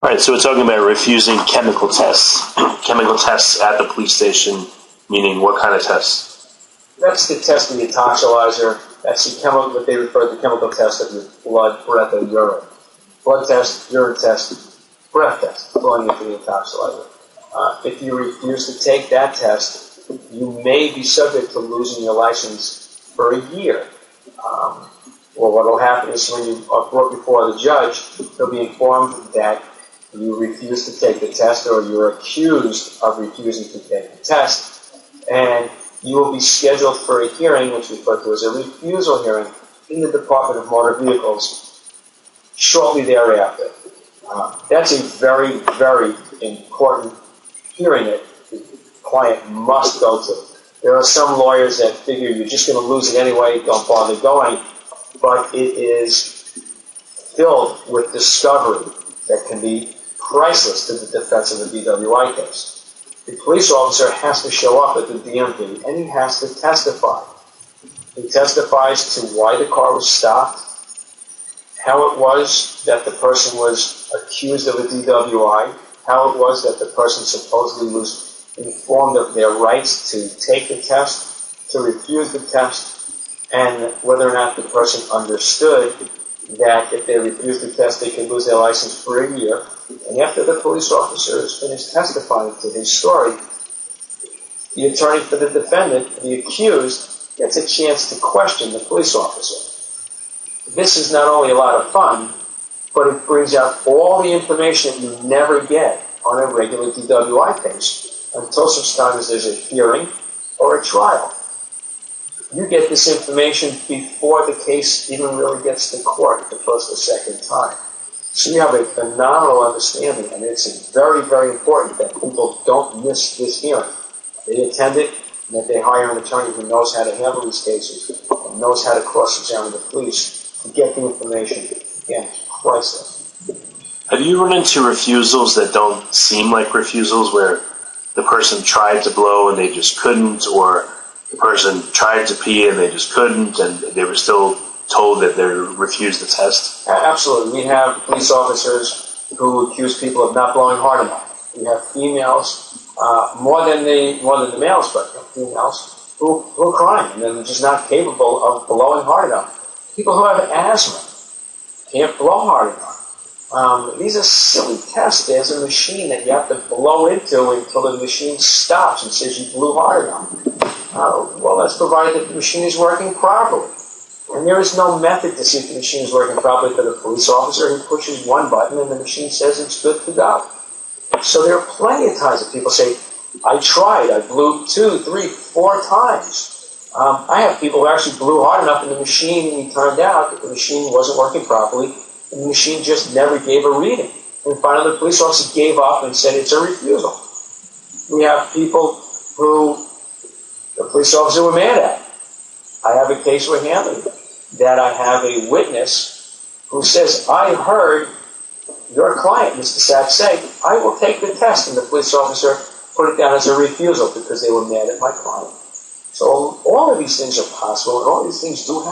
All right, so we're talking about refusing chemical tests. Chemical tests at the police station, meaning what kind of tests? That's the test of the toxolizer. That's the chemical, what they refer to the chemical test of your blood, breath, or urine. Blood test, urine test, breath test, going into the toxolizer. If you refuse to take that test, you may be subject to losing your license for a year. Well, what will happen is when you are brought before the judge, you'll be informed that you refuse to take the test or you're accused of refusing to take the test, and you will be scheduled for a hearing, which is referred to as a refusal hearing, in the Department of Motor Vehicles shortly thereafter. That's a very, very important hearing that the client must go to. There are some lawyers that figure you're just going to lose it anyway, don't bother going, but it is filled with discovery that can be priceless to the defense of the DWI case. The police officer has to show up at the DMV and he has to testify. He testifies to why the car was stopped, how it was that the person was accused of a DWI, how it was that the person supposedly was informed of their rights to take the test, to refuse the test, and whether or not the person understood that if they refused the test, they could lose their license for a year. And after the police officer has finished testifying to his story, the attorney for the defendant, the accused, gets a chance to question the police officer. This is not only a lot of fun, but it brings out all the information that you never get on a regular DWI case until such time as there's a hearing or a trial. You get this information before the case even really gets to court the first or second time. So you have a phenomenal understanding, and it's very, very important that people don't miss this hearing. They attend it, and that they hire an attorney who knows how to handle these cases and knows how to cross-examine the police to get the information. Again, it's priceless. Have you run into refusals that don't seem like refusals, where the person tried to blow and they just couldn't, or the person tried to pee and they just couldn't, and they were still told that they refused the test? Absolutely. We have police officers who accuse people of not blowing hard enough. We have females, more than the males, but females who are crying and they're just not capable of blowing hard enough. People who have asthma can't blow hard enough. These are silly tests. There's a machine that you have to blow into until the machine stops and says you blew hard enough. Well, that's provided that the machine is working properly. And there is no method to see if the machine is working properly for the police officer. He pushes one button and the machine says it's good to go. So there are plenty of times that people say, I tried, I blew 2, 3, 4 times. I have people who actually blew hard enough in the machine and it turned out that the machine wasn't working properly and the machine just never gave a reading. And finally the police officer gave up and said it's a refusal. We have people who the police officer were mad at. I have a case we're handling that I have a witness who says, I heard your client, Mr. Sachs, say, I will take the test, and the police officer put it down as a refusal because they were mad at my client. So all of these things are possible, and all these things do happen.